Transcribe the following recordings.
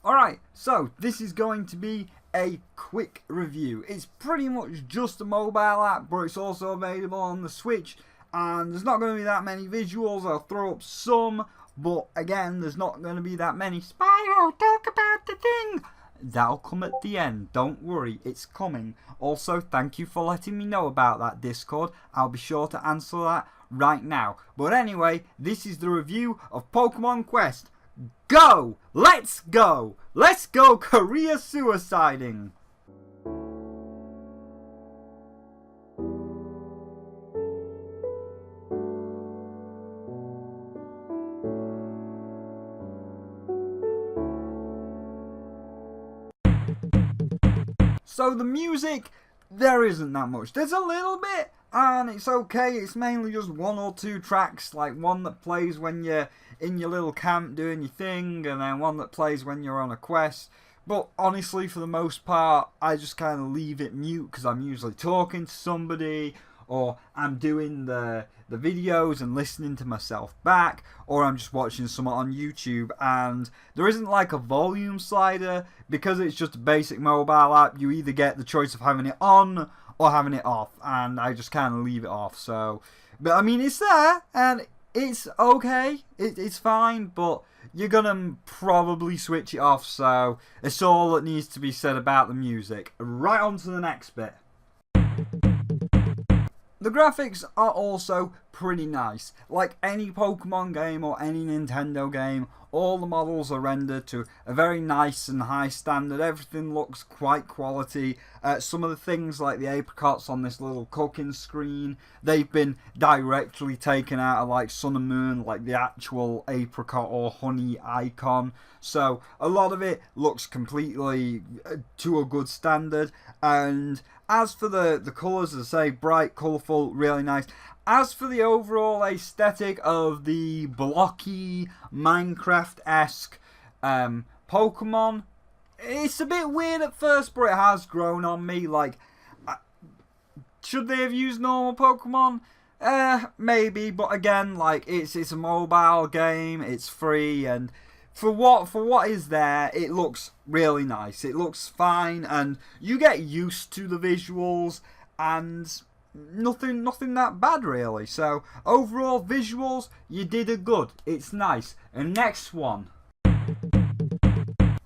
Alright, so this is going to be a quick review. It's pretty much just a mobile app, but it's also available on the Switch, and there's not going to be that many visuals. I'll throw up some, but again, there's not going to be that many. Spyro, talk about the thing! That'll come at the end, don't worry, it's coming. Also, thank you for letting me know about that Discord. I'll be sure to answer that right now. But anyway, this is the review of Pokemon Quest. Go! Let's go! Let's go career suiciding! So the music, there isn't that much. There's a little bit, and it's okay. It's mainly just one or two tracks, like one that plays when you're in your little camp doing your thing, and then one that plays when you're on a quest. But honestly, for the most part, I just kind of leave it mute because I'm usually talking to somebody, or I'm doing the videos and listening to myself back, or I'm just watching something on YouTube, and there isn't like a volume slider because it's just a basic mobile app. You either get the choice of having it on or having it off, and I just kind of leave it off. So, but I mean, it's there and it's okay, it's fine, but you're gonna probably switch it off. So it's all that needs to be said about the music. Right on to the next bit. The graphics are also pretty nice. Like any Pokemon game or any Nintendo game, all the models are rendered to a very nice and high standard. Everything looks quite quality. Some of the things like the apricots on this little cooking screen, they've been directly taken out of like Sun and Moon, like the actual apricot or honey icon. So a lot of it looks completely to a good standard. And as for the colours, as I say, bright, colourful, really nice. As for the overall aesthetic of the blocky, Minecraft-esque Pokemon, it's a bit weird at first, but it has grown on me. Like, should they have used normal Pokemon? Maybe, but again, like, it's a mobile game, it's free, and for what is there, it looks really nice. It looks fine, and you get used to the visuals, and nothing that bad really. So overall visuals, you did a good. It's nice. And next one.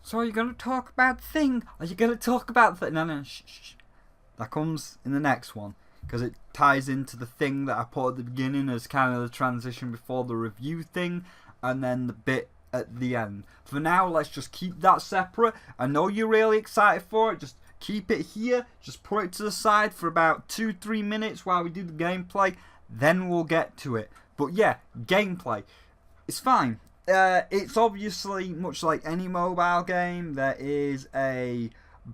So are you gonna talk about the thing? Are you gonna talk about the no shh. That comes in the next one, because it ties into the thing that I put at the beginning as kind of the transition before the review thing, and then the bit at the end. For now, let's just keep that separate. I know you're really excited for it. Just keep it here. Just put it to the side for about 2-3 minutes while we do the gameplay. Then we'll get to it. But yeah, gameplay. It's fine. It's obviously much like any mobile game. There is a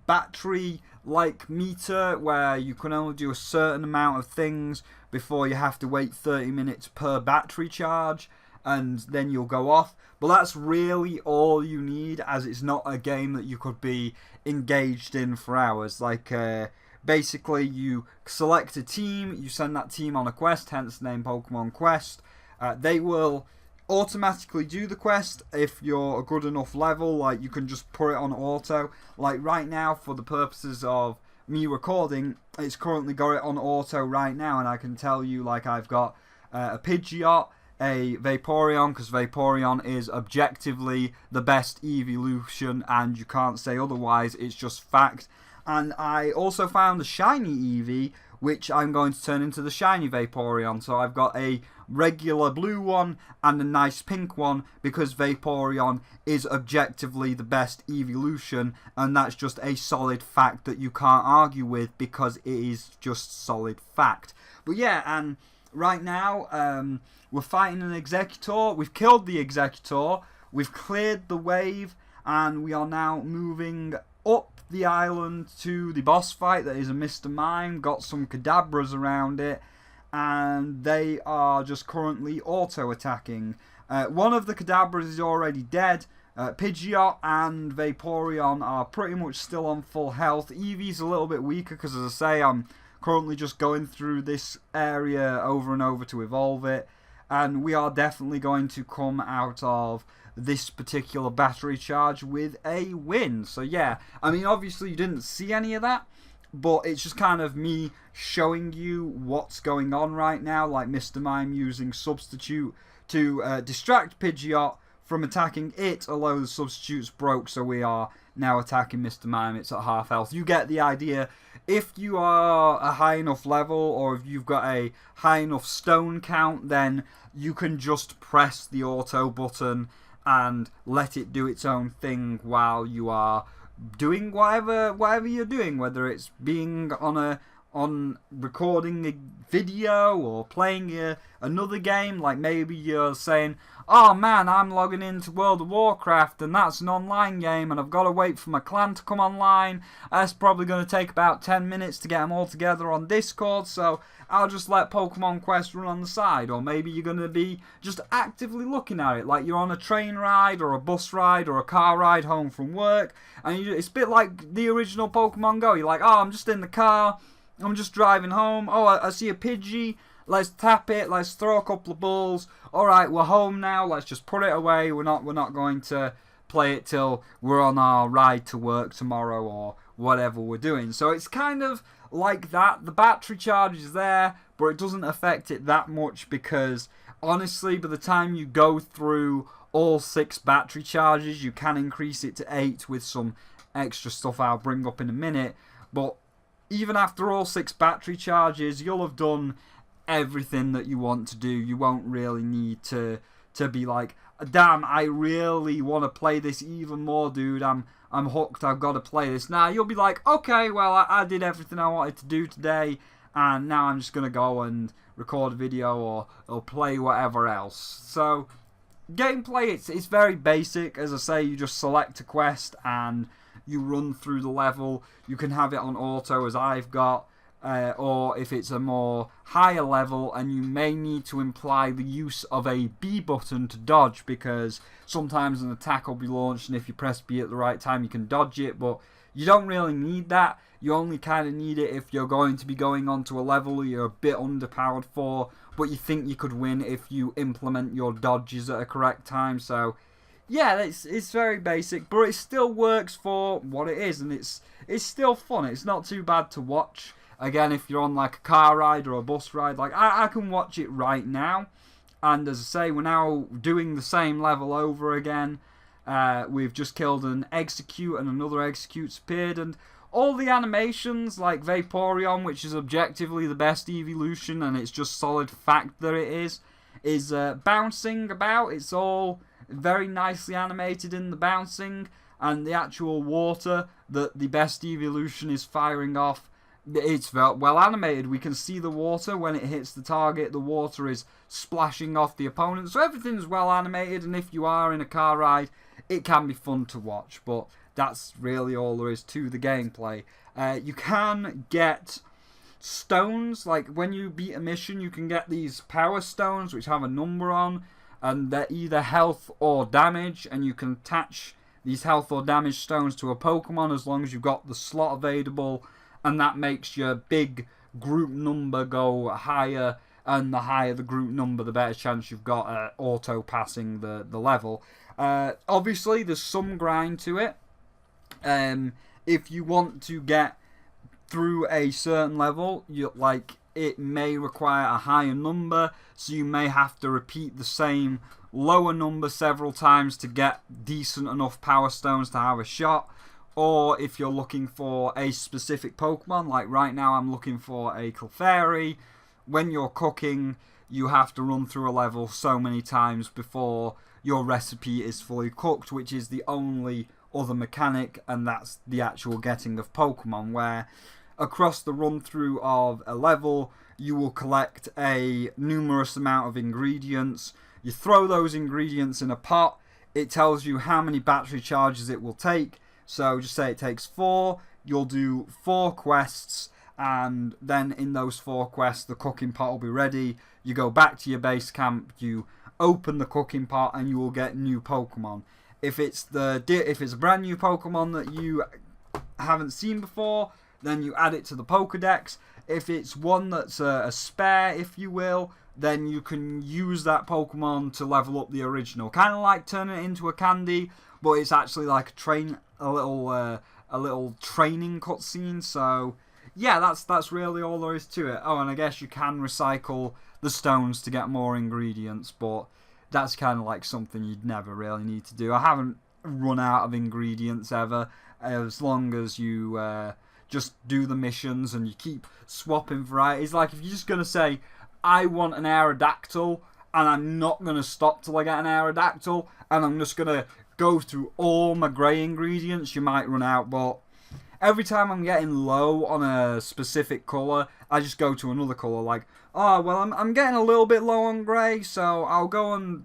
battery-like meter where you can only do a certain amount of things before you have to wait 30 minutes per battery charge, and then you'll go off. But that's really all you need, as it's not a game that you could be engaged in for hours. Like, basically you select a team, you send that team on a quest, hence the name Pokemon Quest. They will automatically do the quest if you're a good enough level. Like, you can just put it on auto. Like right now, for the purposes of me recording, it's currently got it on auto right now, and I can tell you, like, I've got a Pidgeot, a Vaporeon, because Vaporeon is objectively the best evolution, and you can't say otherwise. It's just fact. And I also found a shiny Eevee, which I'm going to turn into the shiny Vaporeon. So I've got a regular blue one and a nice pink one, because Vaporeon is objectively the best evolution, and that's just a solid fact that you can't argue with, because it is just solid fact. But yeah, and right now, we're fighting an Executor. We've killed the Executor. We've cleared the wave, and we are now moving up the island to the boss fight that is a Mr. Mime. Got some Kadabras around it, and they are just currently auto-attacking. One of the Kadabras is already dead. Pidgeot and Vaporeon are pretty much still on full health. Eevee's a little bit weaker because, as I say, I'm currently just going through this area over and over to evolve it. And we are definitely going to come out of this particular battery charge with a win. So yeah, I mean, obviously you didn't see any of that, but it's just kind of me showing you what's going on right now, like Mr. Mime using Substitute to distract Pidgeot from attacking it, although the Substitute's broke, so we are now attacking Mr. Mime. It's at half health. You get the idea. If you are a high enough level, or if you've got a high enough stone count, then you can just press the auto button and let it do its own thing while you are doing whatever you're doing, whether it's being on recording a video or playing another game. Like maybe you're saying, oh man, I'm logging into World of Warcraft and that's an online game and I've got to wait for my clan to come online. That's probably going to take about 10 minutes to get them all together on Discord, so I'll just let Pokemon Quest run on the side. Or maybe you're going to be just actively looking at it, like you're on a train ride or a bus ride or a car ride home from work, and it's a bit like the original Pokemon Go. You're like, oh, I'm just in the car, I'm just driving home, oh, I see a Pidgey, let's tap it, let's throw a couple of balls, alright, we're home now, let's just put it away, we're not going to play it till we're on our ride to work tomorrow or whatever we're doing. So it's kind of like that. The battery charge is there, but it doesn't affect it that much because honestly, by the time you go through all 6 battery charges, you can increase it to 8 with some extra stuff I'll bring up in a minute. But even after all 6 battery charges, you'll have done everything that you want to do. You won't really need to be like, damn, I really want to play this even more, dude. I'm hooked, I've got to play this. Now you'll be like, okay, well, I did everything I wanted to do today, and now I'm just going to go and record a video or play whatever else. So, gameplay, it's very basic. As I say, you just select a quest and you run through the level. You can have it on auto, as I've got, or if it's a more higher level and you may need to imply the use of a B button to dodge, because sometimes an attack will be launched and if you press B at the right time you can dodge it, but you don't really need that. You only kind of need it if you're going to be going onto a level you're a bit underpowered for, but you think you could win if you implement your dodges at a correct time. So yeah, it's very basic, but it still works for what it is, and it's still fun. It's not too bad to watch. Again, if you're on like a car ride or a bus ride, like I can watch it right now. And as I say, we're now doing the same level over again. We've just killed an Execute and another Execute's appeared. And all the animations, like Vaporeon, which is objectively the best evolution, and it's just solid fact that it is bouncing about. It's all very nicely animated in the bouncing. And the actual water that the best evolution is firing off, it's well animated. We can see the water when it hits the target. The water is splashing off the opponent. So everything's well animated, and if you are in a car ride, it can be fun to watch. But that's really all there is to the gameplay. You can get stones. Like when you beat a mission, you can get these power stones which have a number on, and they're either health or damage, and you can attach these health or damage stones to a Pokemon as long as you've got the slot available. And that makes your big group number go higher, and the higher the group number, the better chance you've got at auto passing the level. Obviously, there's some grind to it. If you want to get through a certain level, it may require a higher number, so you may have to repeat the same lower number several times to get decent enough power stones to have a shot. Or if you're looking for a specific Pokemon, like right now I'm looking for a Clefairy, when you're cooking, you have to run through a level so many times before your recipe is fully cooked, which is the only other mechanic, and that's the actual getting of Pokemon, where across the run through of a level, you will collect a numerous amount of ingredients. You throw those ingredients in a pot, it tells you how many battery charges it will take. So just say it takes 4, you'll do 4 quests, and then in those 4 quests the cooking pot will be ready. You go back to your base camp, you open the cooking pot, and you will get new Pokemon. If it's a brand new Pokemon that you haven't seen before, then you add it to the Pokedex. If it's one that's a spare, if you will, then you can use that Pokemon to level up the original. Kind of like turning it into a candy, but it's actually like a little training cutscene. So yeah, that's really all there is to it. Oh, and I guess you can recycle the stones to get more ingredients, but that's kind of like something you'd never really need to do. I haven't run out of ingredients ever, as long as you just do the missions and you keep swapping varieties. Like if you're just going to say, I want an Aerodactyl, and I'm not going to stop till I get an Aerodactyl, and I'm just going to go through all my grey ingredients, you might run out. But every time I'm getting low on a specific colour, I just go to another colour. Like, oh, well, I'm getting a little bit low on grey, so I'll go and,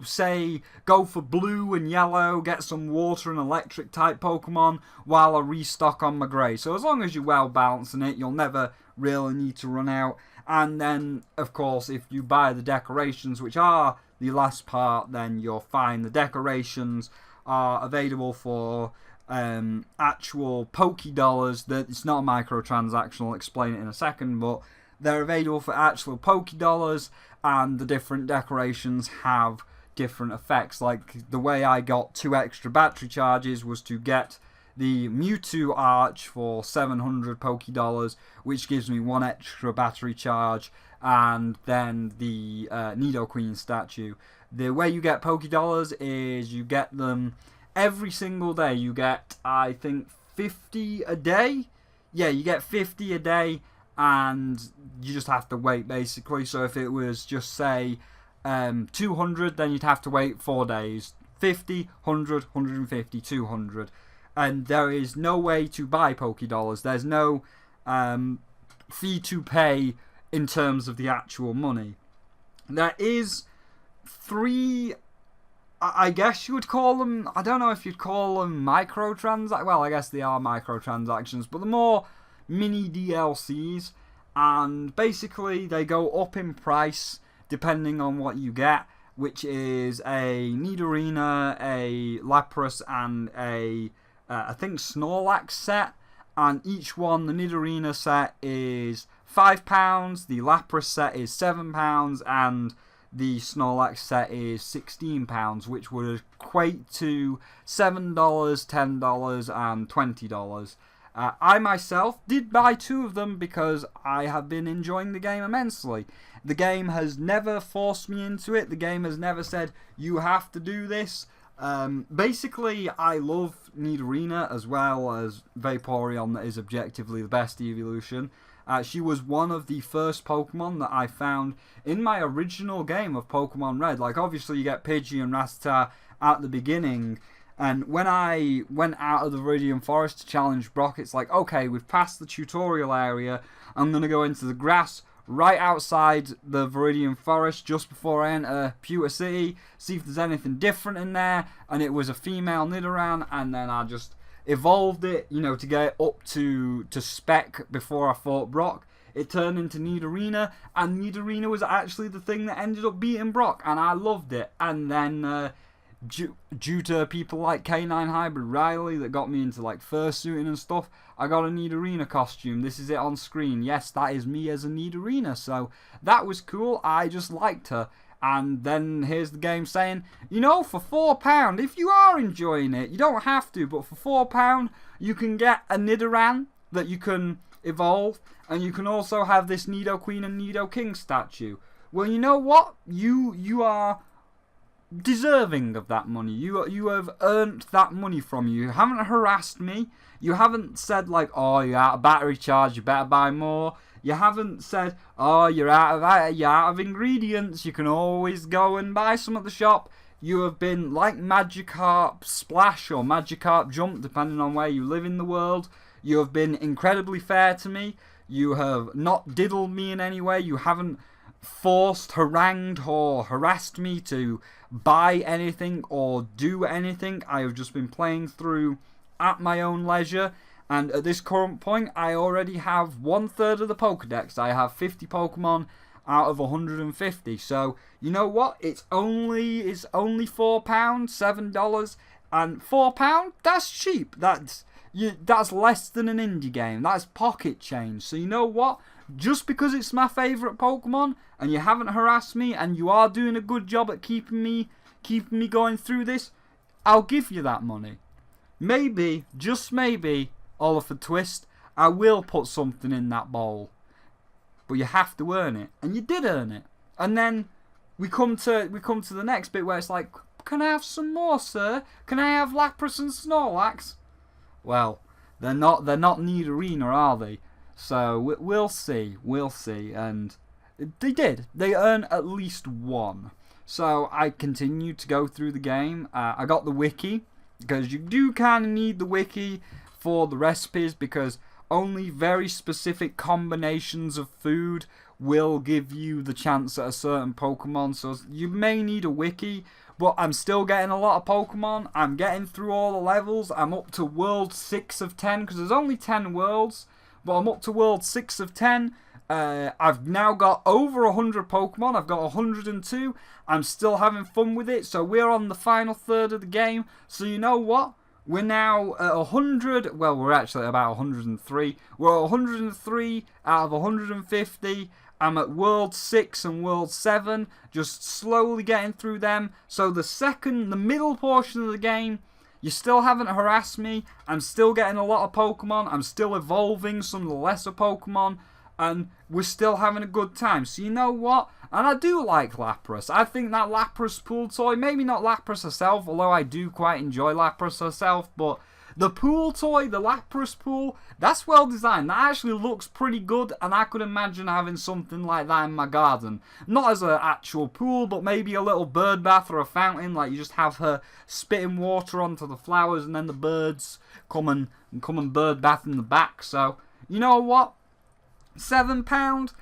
say, go for blue and yellow, get some water and electric type Pokemon while I restock on my grey. So as long as you're well balancing it, you'll never really need to run out. And then, of course, if you buy the decorations, which are the last part, then you'll find the decorations are available for actual Pokédollars. That it's not a microtransaction, I'll explain it in a second, but they're available for actual Pokédollars, and the different decorations have different effects. Like the way I got 2 extra battery charges was to get the Mewtwo Arch for 700 Pokédollars, which gives me 1 extra battery charge, and then the Nidoqueen statue. The way you get Pokédollars is you get them every single day. You get, I think, 50 a day. Yeah, you get 50 a day, and you just have to wait, basically. So if it was just, say, 200, then you'd have to wait 4 days. 50, 100, 150, 200. And there is no way to buy Pokédollars. There's no fee to pay in terms of the actual money. There is 3, I guess you would call them, I don't know if you'd call them microtransactions. Well, I guess they are microtransactions, but the more mini DLCs. And basically they go up in price depending on what you get, which is a Nidorina, a Lapras, and a I think Snorlax set, and each one, the Nidorina set is £5, the Lapras set is £7, and the Snorlax set is £16, which would equate to $7, $10, and $20. I myself did buy 2 of them because I have been enjoying the game immensely. The game has never forced me into it. The game has never said, you have to do this. Basically, I love Nidorina as well as Vaporeon, that is objectively the best evolution. She was one of the first Pokemon that I found in my original game of Pokemon Red. Like, obviously you get Pidgey and Rattata at the beginning, and when I went out of the Viridian Forest to challenge Brock, it's like, okay, we've passed the tutorial area, I'm going to go into the grass right outside the Viridian Forest just before I enter Pewter City, see if there's anything different in there, and it was a female Nidoran, and then I just evolved it, you know, to get it up to spec before I fought Brock. It turned into Nidorina, and Nidorina was actually the thing that ended up beating Brock, and I loved it. And then due to people like K9 Hybrid Riley that got me into like fursuiting and stuff, I got a Nidorina costume. This is it on screen. Yes, that is me as a Nidorina. So that was cool. I just liked her. And then here's the game saying, you know, for £4, if you are enjoying it, you don't have to, but for £4, you can get a Nidoran that you can evolve, and you can also have this Nidoqueen and Nidoking statue. Well, you know what? You are deserving of that money. You have earned that money from you. You haven't harassed me. You haven't said like, oh, you're out of battery charge, you better buy more. You haven't said, oh, you're out of ingredients, you can always go and buy some at the shop. You have been like Magikarp Splash or Magikarp Jump, depending on where you live in the world. You have been incredibly fair to me. You have not diddled me in any way. You haven't forced, harangued, or harassed me to buy anything or do anything. I have just been playing through at my own leisure. And at this current point, I already have 1/3 of the Pokedex. I have 50 Pokemon out of 150. So, you know what? It's only £4, $7, and £4, that's cheap. That's less than an indie game. That's pocket change. So you know what? just because it's my favourite Pokemon and you haven't harassed me and you are doing a good job at keeping me going through this, I'll give you that money. Maybe, just maybe, Oliver Twist, I will put something in that bowl. But you have to earn it. And you did earn it. And then we come to the next bit where it's like, can I have some more, sir? Can I have Lapras and Snorlax? Well, they're not Nidorina, are they? So we'll see. And they did. They earned at least one. So I continued to go through the game. I got the wiki, because you do kind of need the wiki for the recipes, because only very specific combinations of food will give you the chance at a certain Pokemon. So you may need a wiki, but I'm still getting a lot of Pokemon. I'm getting through all the levels. I'm up to World 6 of 10, because there's only 10 worlds, but I'm up to World 6 of 10. I've now got over 100 Pokemon. I've got 102. I'm still having fun with it. So we're on the final third of the game. So you know what? We're now at 100. Well, we're actually at about 103. We're at 103 out of 150. I'm at World 6 and World 7. Just slowly getting through them. So the middle portion of the game, you still haven't harassed me. I'm still getting a lot of Pokemon. I'm still evolving some of the lesser Pokemon. And we're still having a good time. So you know what? And I do like Lapras. I think that Lapras pool toy, maybe not Lapras herself, although I do quite enjoy Lapras herself, but the pool toy, the Lapras pool, that's well designed. That actually looks pretty good, and I could imagine having something like that in my garden. Not as an actual pool, but maybe a little bird bath or a fountain, like you just have her spitting water onto the flowers, and then the birds come and bird bath in the back. So, you know what? £7,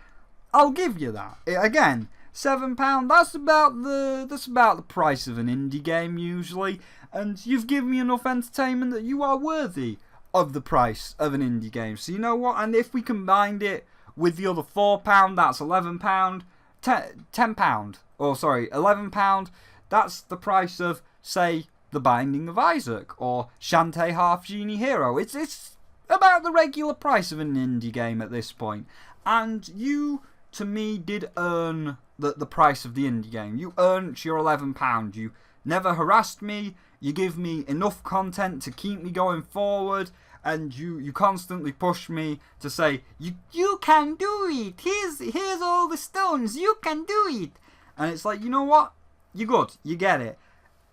I'll give you that. Again, £7, that's about the price of an indie game usually, and you've given me enough entertainment that you are worthy of the price of an indie game. So you know what? And if we combined it with the other £4, that's £11, £10, or sorry, £11. That's the price of, say, The Binding of Isaac or Shantae Half Genie Hero. It's about the regular price of an indie game at this point. And you, to me, did earn the price of the indie game. You earned your £11. You never harassed me. You give me enough content to keep me going forward. And you constantly push me to say, you can do it. Here's all the stones. You can do it. And it's like, you know what? You're good. You get it.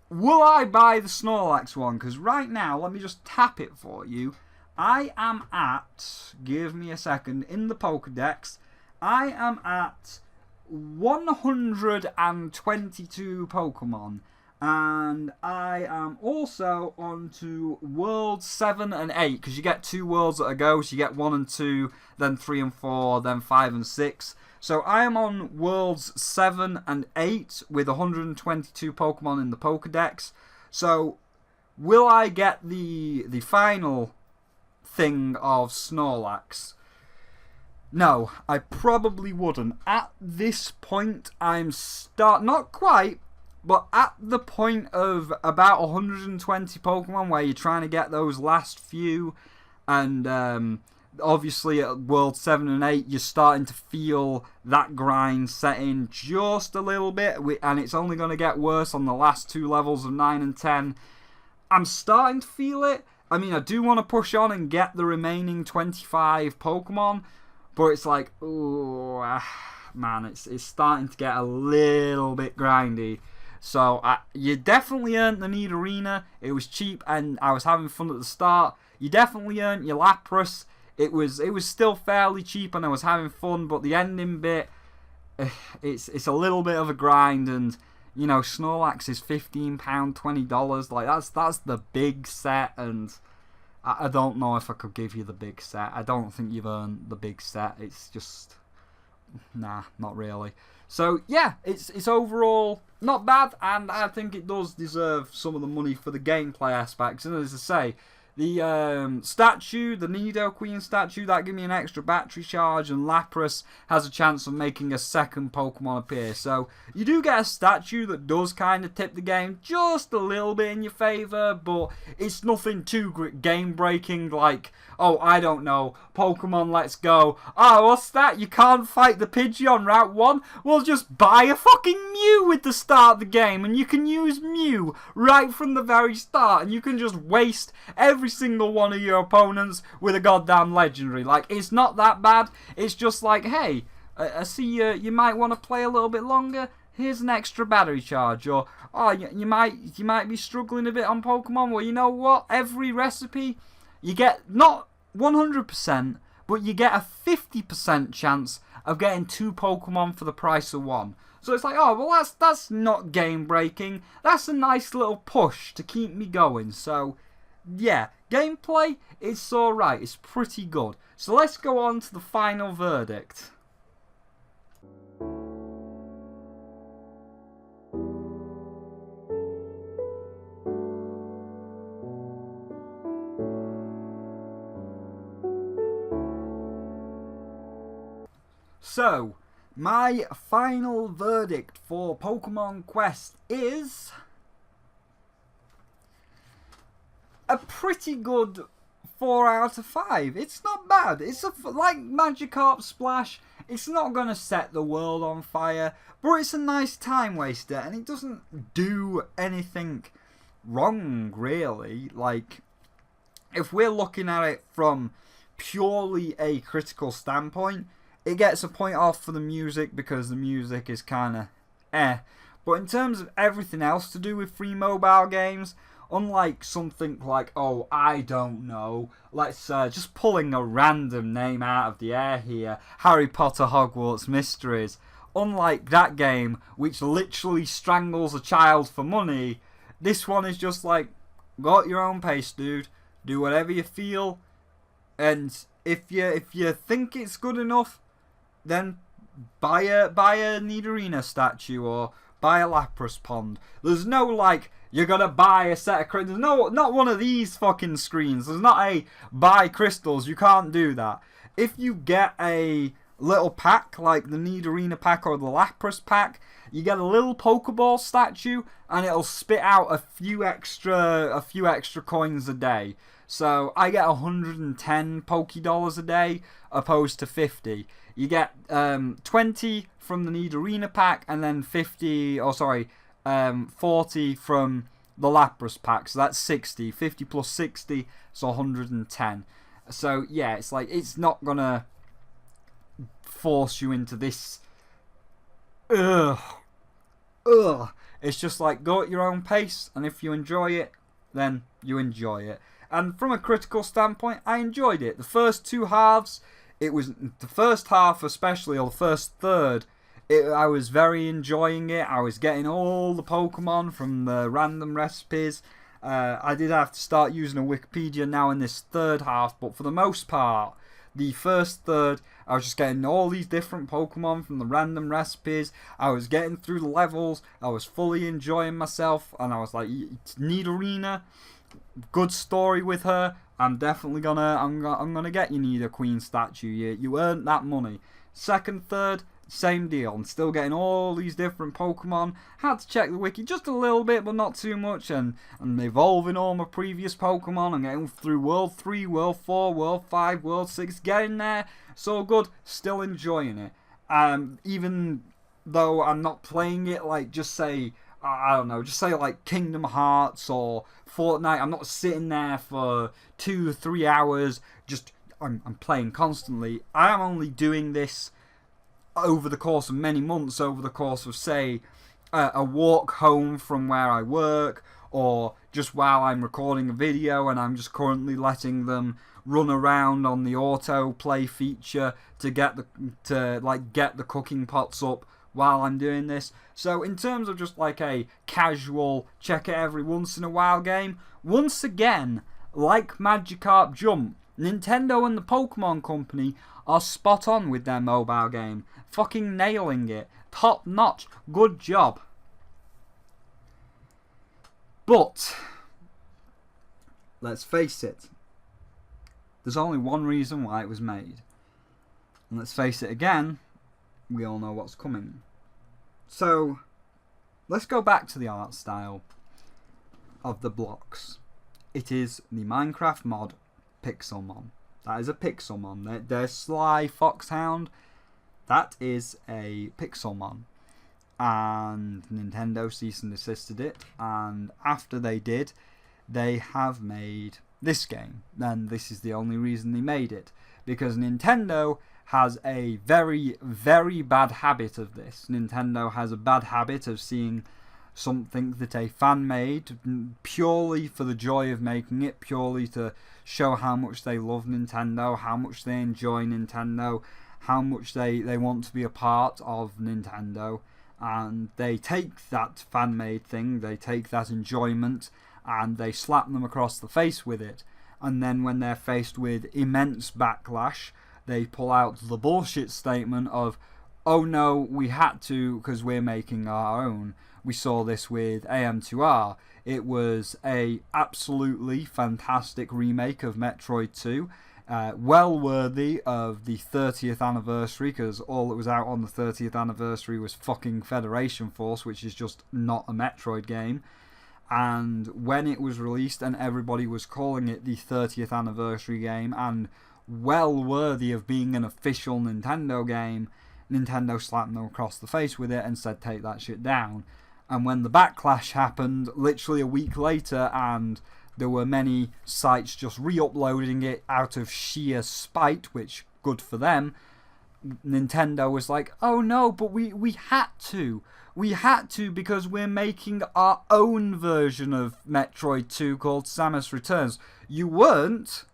Will I buy the Snorlax one? Because right now, let me just tap it for you. I am at, give me a second, in the Pokedex, I am at 122 Pokemon. And I am also on to World 7 and 8, because you get 2 worlds at a go, so you get 1 and 2, then 3 and 4, then 5 and 6. So I am on Worlds 7 and 8 with 122 Pokemon in the Pokedex. So will I get the final thing of Snorlax? No, I probably wouldn't. At this point, I'm not quite, but at the point of about 120 Pokemon where you're trying to get those last few, and obviously at World 7 and 8, you're starting to feel that grind set in just a little bit, and it's only going to get worse on the last 2 levels of 9 and 10. I'm starting to feel it. I mean, I do want to push on and get the remaining 25 Pokemon, but it's like, ooh, man, it's starting to get a little bit grindy. So you definitely earned the Nidorina. It was cheap, and I was having fun at the start. You definitely earned your Lapras. It was still fairly cheap, and I was having fun. But the ending bit, it's a little bit of a grind, and you know, Snorlax is £15, $20. Like that's the big set, and I don't know if I could give you the big set. I don't think you've earned the big set. It's just, nah, not really. So yeah, it's overall not bad, and I think it does deserve some of the money for the gameplay aspects. And as I say, The statue, the Nidoqueen statue, that gives me an extra battery charge, and Lapras has a chance of making a second Pokemon appear. So you do get a statue that does kind of tip the game just a little bit in your favour, but it's nothing too game-breaking like, oh, I don't know, Pokemon Let's Go. Oh, what's that? You can't fight the Pidgey on Route 1? Well, just buy a fucking Mew with the start of the game, and you can use Mew right from the very start, and you can just waste every single one of your opponents with a goddamn legendary. Like, it's not that bad. It's just like, hey, I see you might want to play a little bit longer. Here's an extra battery charge. Or, oh, you might be struggling a bit on Pokemon. Well, you know what? Every recipe, you get not 100%, but you get a 50% chance of getting 2 Pokemon for the price of 1. So it's like, oh, well, that's not game breaking. That's a nice little push to keep me going. So, yeah, gameplay, it's alright. It's pretty good. So let's go on to the final verdict. So, my final verdict for Pokemon Quest is a pretty good 4 out of 5. It's not bad. It's like Magikarp Splash. It's not going to set the world on fire, but it's a nice time waster, and it doesn't do anything wrong, really. Like, if we're looking at it from purely a critical standpoint, it gets a point off for the music because the music is kind of But in terms of everything else to do with free mobile games, unlike something like, oh, I don't know, let's just pulling a random name out of the air here, Harry Potter Hogwarts Mysteries. Unlike that game, which literally strangles a child for money, this one is just like, go at your own pace, dude. Do whatever you feel, and if you think it's good enough, then buy a Nidorina statue or buy a Lapras pond. There's no like, you're gonna buy a set of crystals. There's not one of these fucking screens. There's not a buy crystals. You can't do that. If you get a little pack like the Nidorina pack or the Lapras pack, you get a little Pokeball statue and it'll spit out a few extra coins a day. So I get 110 Pokédollars a day opposed to 50. You get 20 from the Nidorina pack and then 40 from the Lapras pack. So that's 60. 50 plus 60, so 110. So yeah, it's like, it's not gonna force you into this. It's just like, go at your own pace, and if you enjoy it, then you enjoy it. And from a critical standpoint, I enjoyed it. The first 2 halves, it was the first half especially, or the first third, I was very enjoying it. I was getting all the Pokemon from the random recipes. I did have to start using a Wikipedia now in this third half, but for the most part, the first third, I was just getting all these different Pokemon from the random recipes. I was getting through the levels. I was fully enjoying myself, and I was like, Nidorina, good story with her. I'm definitely I'm gonna get you Nidoqueen statue. You earned that money. Second, third, same deal. I'm still getting all these different Pokemon. Had to check the wiki just a little bit, but not too much. And I'm evolving all my previous Pokemon. I'm getting through World 3, World 4, World 5, World 6. Getting there. So good. Still enjoying it. Even though I'm not playing it like, just say, I don't know, just say like Kingdom Hearts or Fortnite. I'm not sitting there for 2-3 hours. I'm playing constantly. I am only doing this over the course of many months, over the course of, say, a walk home from where I work, or just while I'm recording a video and I'm just currently letting them run around on the autoplay feature to get the cooking pots up while I'm doing this. So in terms of just like a casual check it every once in a while game, once again, like Magikarp Jump, Nintendo and the Pokemon Company are spot on with their mobile game. Fucking nailing it. Top notch. Good job. But let's face it, there's only one reason why it was made. And let's face it again, we all know what's coming. So, let's go back to the art style of the blocks. It is the Minecraft mod Pixelmon. That is a Pixelmon. Their Sly Foxhound, that is a Pixelmon. And Nintendo cease and desisted it. And after they did, they have made this game. And this is the only reason they made it. Because Nintendo has a very, very bad habit of this. Nintendo has a bad habit of seeing something that a fan made purely for the joy of making it, purely to show how much they love Nintendo, how much they enjoy Nintendo, how much they want to be a part of Nintendo, and they take that fan made thing, they take that enjoyment and they slap them across the face with it. And then when they're faced with immense backlash, they pull out the bullshit statement of, oh no, we had to because we're making our own. We saw this with AM2R. It was a absolutely fantastic remake of Metroid 2. Well worthy of the 30th anniversary, because all that was out on the 30th anniversary was fucking Federation Force, which is just not a Metroid game. And when it was released and everybody was calling it the 30th anniversary game and well worthy of being an official Nintendo game, Nintendo slapped them across the face with it and said take that shit down. And when the backlash happened literally a week later, and there were many sites just re-uploading it out of sheer spite, which good for them, Nintendo was like, oh no, but we had to. We had to because we're making our own version of Metroid 2 called Samus Returns. You weren't.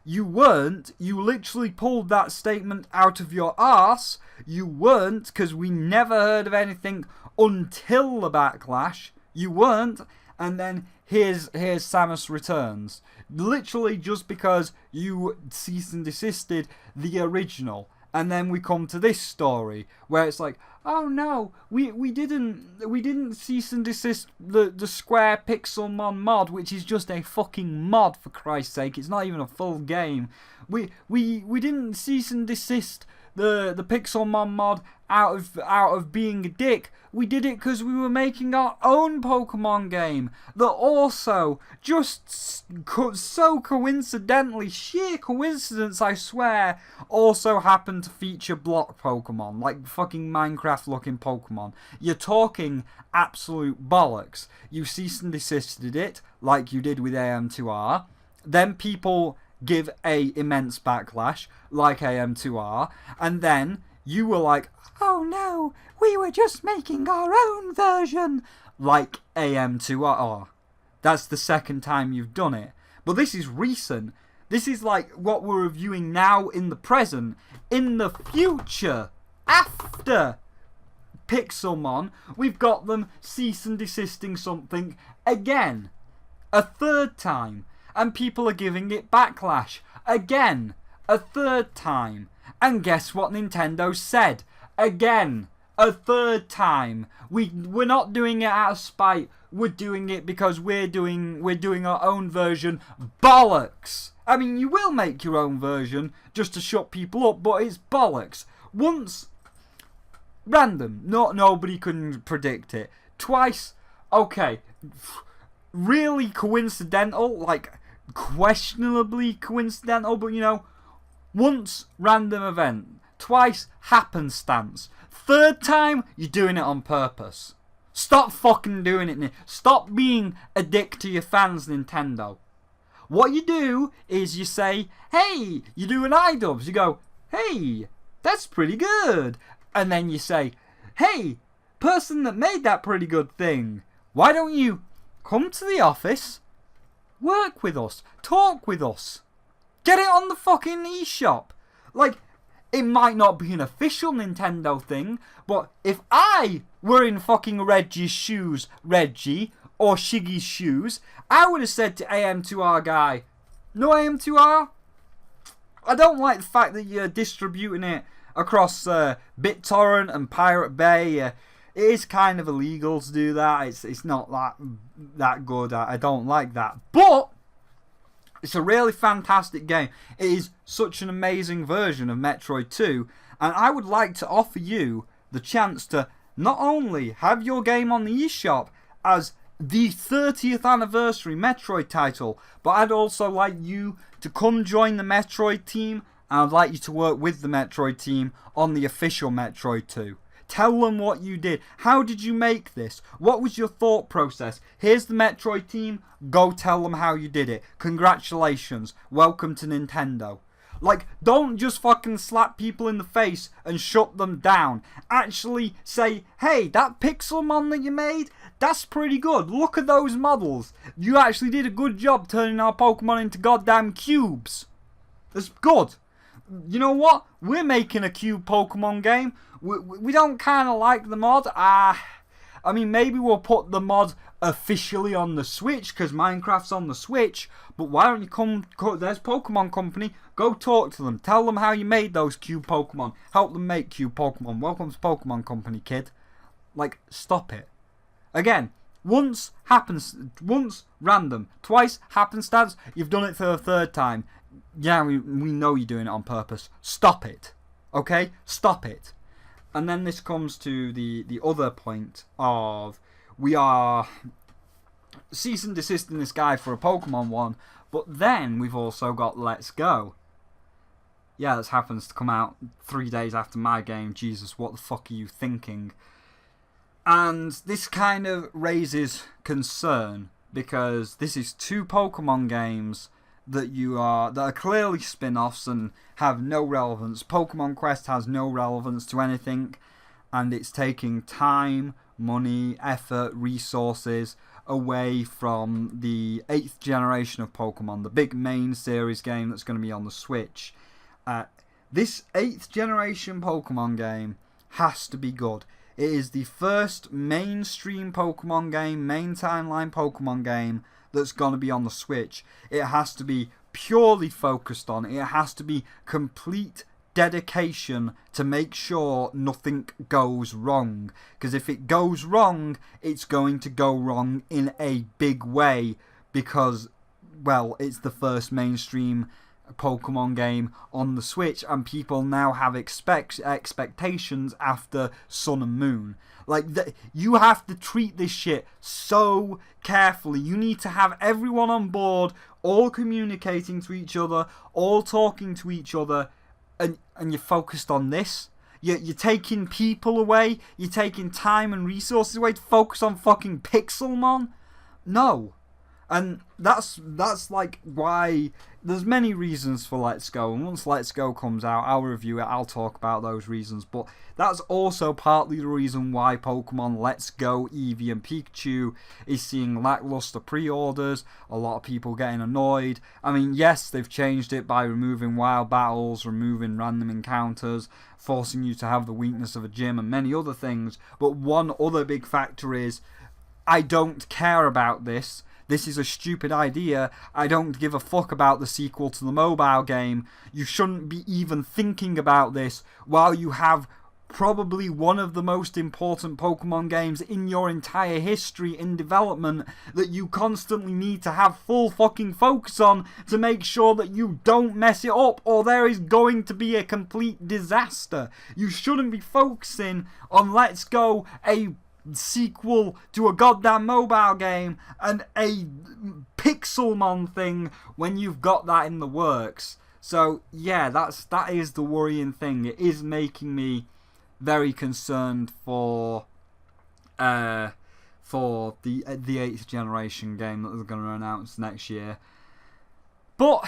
You literally pulled that statement out of your arse. You weren't, because we never heard of anything until the backlash. You weren't. And then here's Samus Returns. Literally just because you cease and desisted the original. And then we come to this story where it's like, oh no, we didn't cease and desist the Square Pixelmon mod, which is just a fucking mod, for Christ's sake. It's not even a full game. We didn't cease and desist the Pixelmon mod out of being a dick. We did it because we were making our own Pokemon game that also, just so coincidentally, sheer coincidence I swear, also happened to feature block Pokemon, like fucking Minecraft looking Pokemon. You're talking absolute bollocks. You cease and desisted it, like you did with AM2R, then people give a immense backlash, like AM2R, and then you were like, oh no, we were just making our own version, like AM2R. That's the second time you've done it. But this is recent. This is like what we're reviewing now in the present. In the future, after Pixelmon, we've got them cease and desisting something again. A third time. And people are giving it backlash. Again. A third time. And guess what Nintendo said? Again. A third time. We're not doing it out of spite. We're doing it because we're doing our own version. Bollocks. I mean, you will make your own version just to shut people up, but it's bollocks. Once, random. Nobody can predict it. Twice, okay. Really coincidental, like questionably coincidental, but you know, once, random event. Twice, happenstance. Third time, you're doing it on purpose. Stop fucking doing it. Stop being a dick to your fans, Nintendo. What you do is you say, hey, you do an iDubbbz. You go, hey, that's pretty good. And then you say, hey, person that made that pretty good thing, why don't you come to the office, work with us, talk with us, get it on the fucking eShop. Like, it might not be an official Nintendo thing, but if I were in fucking Reggie's shoes, Reggie, or Shiggy's shoes, I would have said to AM2R guy, no AM2R, I don't like the fact that you're distributing it across BitTorrent and Pirate Bay. It is kind of illegal to do that. It's not that good. I don't like that. But It's a really fantastic game. It is such an amazing version of Metroid 2, and I would like to offer you the chance to not only have your game on the eShop as the 30th anniversary Metroid title, but I'd also like you to come join the Metroid team, and I'd like you to work with the Metroid team on the official Metroid 2. Tell them what you did. How did you make this? What was your thought process? Here's the Metroid team. Go tell them how you did it. Congratulations. Welcome to Nintendo. Like, don't just fucking slap people in the face and shut them down. Actually say, hey, that Pixelmon that you made, that's pretty good. Look at those models. You actually did a good job turning our Pokemon into goddamn cubes. That's good. You know what? We're making a cube Pokemon game. We don't kind of like the mod. I mean, maybe we'll put the mod officially on the Switch because Minecraft's on the Switch. But why don't you come? There's Pokemon Company. Go talk to them. Tell them how you made those cube Pokemon. Help them make cube Pokemon. Welcome to Pokemon Company, kid. Like, stop it. Again, once random. Twice happenstance. You've done it for the third time. Yeah, we know you're doing it on purpose. Stop it. Okay? Stop it. And then this comes to the other point of we are cease and desisting this guy for a Pokemon one, but then we've also got Let's Go. Yeah, this happens to come out 3 days after my game. Jesus, what the fuck are you thinking? And this kind of raises concern because this is 2 Pokemon games that are clearly spin-offs and have no relevance. Pokemon Quest has no relevance to anything, and it's taking time, money, effort, resources away from the 8th generation of Pokemon, the big main series game that's going to be on the Switch. This 8th generation Pokemon game has to be good. It is the first mainstream Pokemon game, main timeline Pokemon game that's going to be on the Switch. It has to be purely focused on. It has to be complete dedication to make sure nothing goes wrong. Because if it goes wrong, it's going to go wrong in a big way because, well, it's the first mainstream Pokemon game on the Switch and people now have expectations after Sun and Moon. Like, you have to treat this shit so carefully. You need to have everyone on board, all communicating to each other, all talking to each other, and you're focused on this. You're taking people away, you're taking time and resources away to focus on fucking Pixelmon? No. And that's like why there's many reasons for Let's Go, and once Let's Go comes out, I'll review it, I'll talk about those reasons, but that's also partly the reason why Pokemon Let's Go Eevee and Pikachu is seeing lackluster pre-orders, a lot of people getting annoyed. I mean, yes, they've changed it by removing wild battles, removing random encounters, forcing you to have the weakness of a gym and many other things, but one other big factor is, I don't care about this. This is a stupid idea. I don't give a fuck about the sequel to the mobile game. You shouldn't be even thinking about this while you have probably one of the most important Pokemon games in your entire history in development that you constantly need to have full fucking focus on to make sure that you don't mess it up or there is going to be a complete disaster. You shouldn't be focusing on Let's Go, a sequel to a goddamn mobile game and a Pixelmon thing when you've got that in the works. So yeah, that is the worrying thing. It is making me very concerned for the 8th generation game that they're going to announce next year. But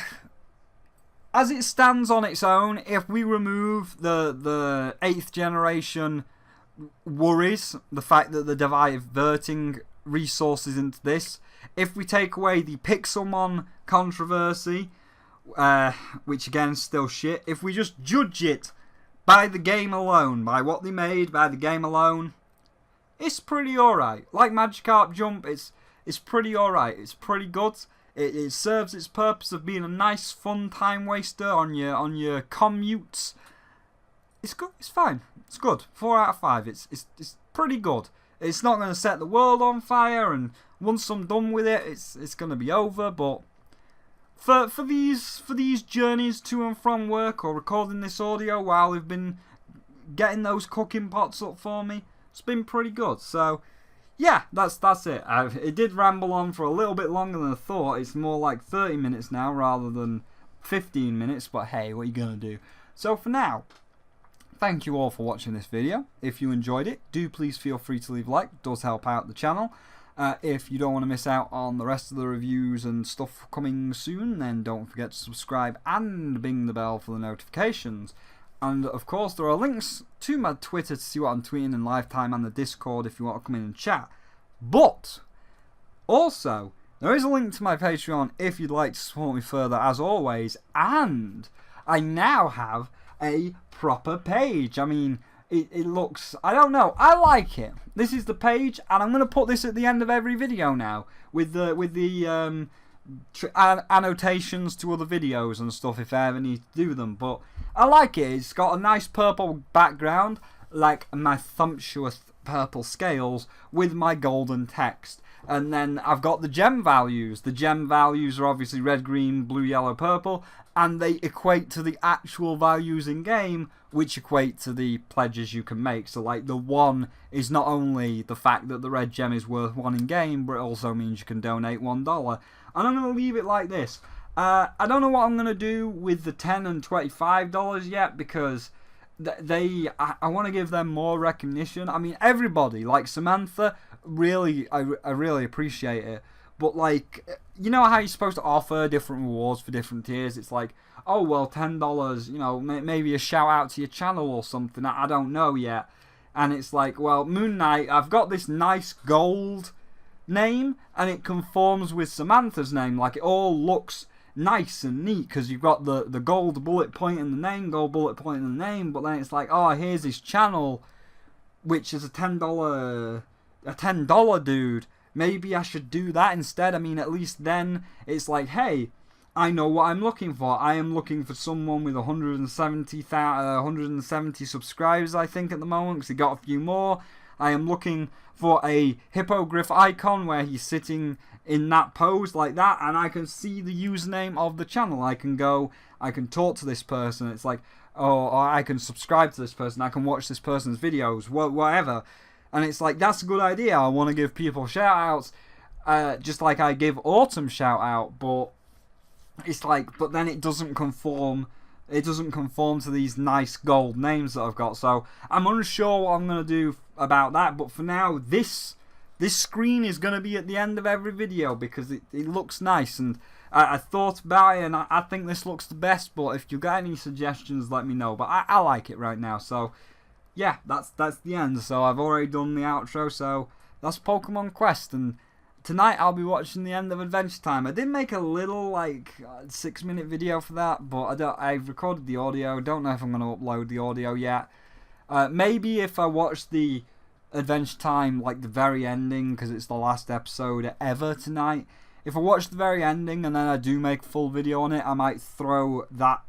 as it stands on its own, if we remove the 8th generation worries, the fact that they're diverting resources into this, if we take away the Pixelmon controversy, which again is still shit, if we just judge it by the game alone, by what they made, by the game alone, it's pretty alright. Like Magikarp Jump, it's pretty alright. It's pretty good. It serves its purpose of being a nice, fun time waster on your commutes. It's good. It's fine. It's good. 4 out of 5. It's pretty good. It's not going to set the world on fire, and once I'm done with it, it's going to be over. But for these journeys to and from work, or recording this audio while we've been getting those cooking pots up for me. It's been pretty good. So yeah, that's it. It did ramble on for a little bit longer than I thought. It's more like 30 minutes now rather than 15 minutes, but hey, what are you gonna do? So for now, thank you all for watching this video. If you enjoyed it, do please feel free to leave a like. It does help out the channel. If you don't want to miss out on the rest of the reviews and stuff coming soon, then don't forget to subscribe and bing the bell for the notifications. And of course, there are links to my Twitter to see what I'm tweeting in live time, and the Discord if you want to come in and chat. But also, there is a link to my Patreon if you'd like to support me further, as always. And I now have a proper page. I mean, it looks, I don't know, I like it. This is the page, and I'm going to put this at the end of every video now with the annotations to other videos and stuff if I ever need to do them. But I like it. It's got a nice purple background, like my sumptuous purple scales with my golden text. And then I've got the gem values. The gem values are obviously red, green, blue, yellow, purple, and they equate to the actual values in game, which equate to the pledges you can make. So like the 1 is not only the fact that the red gem is worth 1 in game, but it also means you can donate $1. And I'm going to leave it like this. I don't know what I'm going to do with the $10 and $25 yet, because I want to give them more recognition. I mean, everybody, like Samantha, really, I really appreciate it. But like, you know how you're supposed to offer different rewards for different tiers? It's like, oh well, $10, you know, maybe a shout out to your channel or something. I don't know yet. And it's like, well, Moon Knight, I've got this nice gold name, and it conforms with Samantha's name. Like, it all looks nice and neat because you've got the gold bullet point in the name, gold bullet point in the name. But then it's like, oh, here's his channel, which is a $10 dude. Maybe I should do that instead. I mean, at least then it's like, hey, I know what I'm looking for. I am looking for someone with 170 subscribers, I think, at the moment, because he got a few more. I am looking for a hippogriff icon where he's sitting in that pose like that, and I can see the username of the channel. I can go, I can talk to this person. It's like, oh, or I can subscribe to this person. I can watch this person's videos, whatever. And it's like, that's a good idea. I want to give people shout outs, just like I give Autumn shout out, but it's like, but then it doesn't conform. It doesn't conform to these nice gold names that I've got. So I'm unsure what I'm going to do about that. But for now, this screen is going to be at the end of every video because it looks nice. And I thought about it, and I think this looks the best. But if you got any suggestions, let me know. But I like it right now. So yeah, that's the end. So I've already done the outro. So that's Pokemon Quest. And tonight I'll be watching the end of Adventure Time. I did make a little like 6-minute video for that, but I've recorded the audio. Don't know if I'm going to upload the audio yet. Maybe if I watch the Adventure Time, like the very ending, because it's the last episode ever tonight. If I watch the very ending and then I do make a full video on it, I might throw that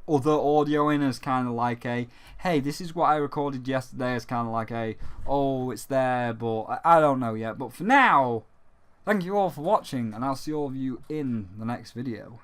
other audio in as kind of like a, hey, this is what I recorded yesterday, as kind of like a, oh, it's there, but I don't know yet. But for now, thank you all for watching, and I'll see all of you in the next video.